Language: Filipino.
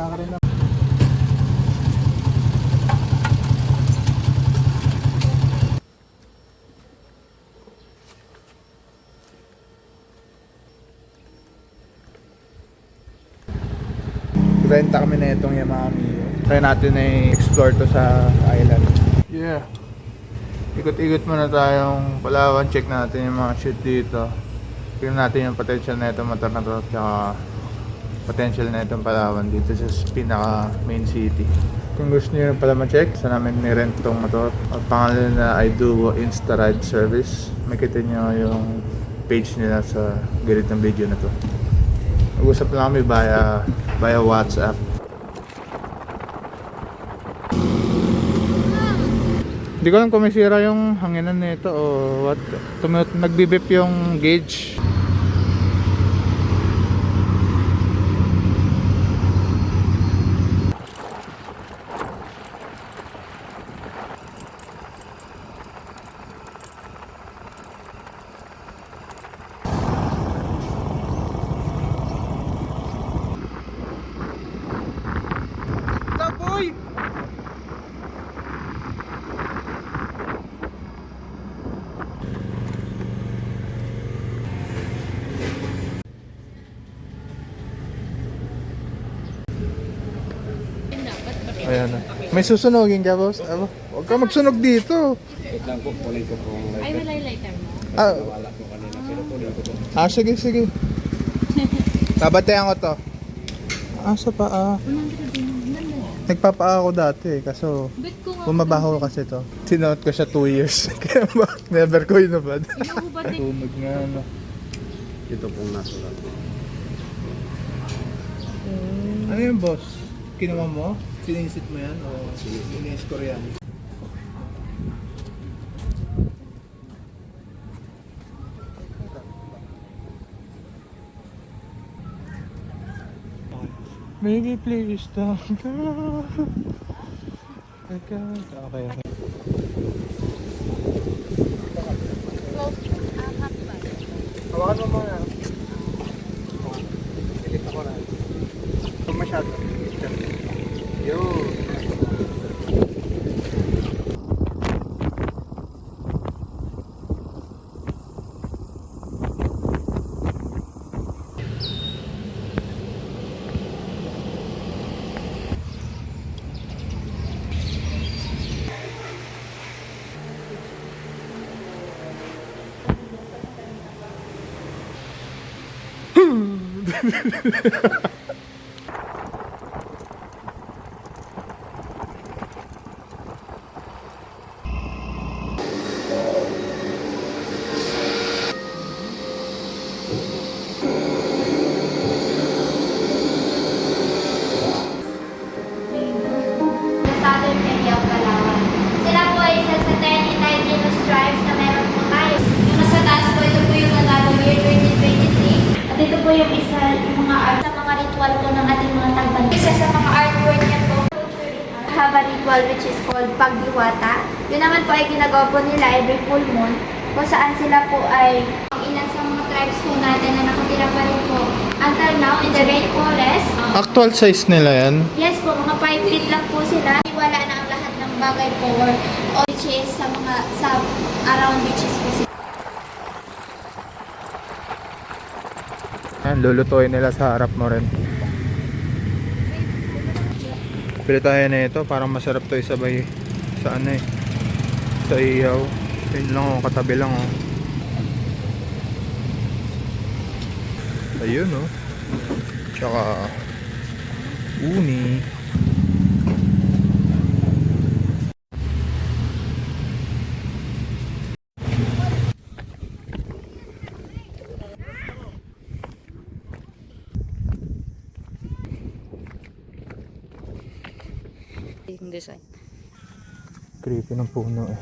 Wala ka rin na. Renta kami na itong Yamaha Mio. Try natin na i-explore to sa island. Yeah. Ikot-ikot muna tayong Palawan. Check natin yung mga shit dito. Tingnan natin yung potential na itong motor na to. Tsaka potential na itong Palawan dito sa pinaka main city. Kung gusto nyo pala ma-check, sa namin ni-rent tong motor. Ang pangalan na I Do Insta Ride Service. Makita nyo yung page nila sa gilid ng video na to. Mag-usap lang kami via WhatsApp. Hindi ko lang kung may sira yung hanginan nito o what. Nagbibip yung gauge. Boy! Ayan na. May susunogin ka, boss? Huwag ka magsunog dito. Wait lang po, kunin ko po. Ay, wala yung lighter mo. Nawala ko kanina, pero kunin ko po. Sige, sige. Babantayan ko to. Sa paa. Nagpapaa ako dati, kaso bumabaho kasi to. Sinuot ko siya 2 years. Kaya never ko inubad. Tunog nga, ano. Ito pong nasulat. Ano yung boss? Kinuha mo? Sinisit mo yan? O siniscore yan? Maybe please don't go. Okay. Hawakan mo muna. Pilit ako na. Kung masyado. Yun. Southern area of Palawan. Sila po ay isa sa 10 indigenous tribes na meron po tayo. Yung nasa taas po, ito po yung Manalo year 2023. At ito po yung isa, yung mga art sa mga ritual po ng ating mga tagban. Isa sa mga artwork niya po, have a ritual which is called Pagdiwata. Yun naman po ay ginagawa po nila every full moon, kung saan sila po ay ang ilan sa mga tribes po natin na nakatira pa rin po until now in the rainforest. Actual size nila yan? Yes po, mga 5 feet lang po sila. Wala na ang lahat ng bagay po or beaches sa mga around beaches po sila. Yan, lulutuin nila sa harap mo rin. Pili tayo na ito, parang masarap to isabay sa ano sa iyaw. Yun lang oh, katabi lang oh. Ayun oh. Tsaka uni. Design. Creepy ng puno eh.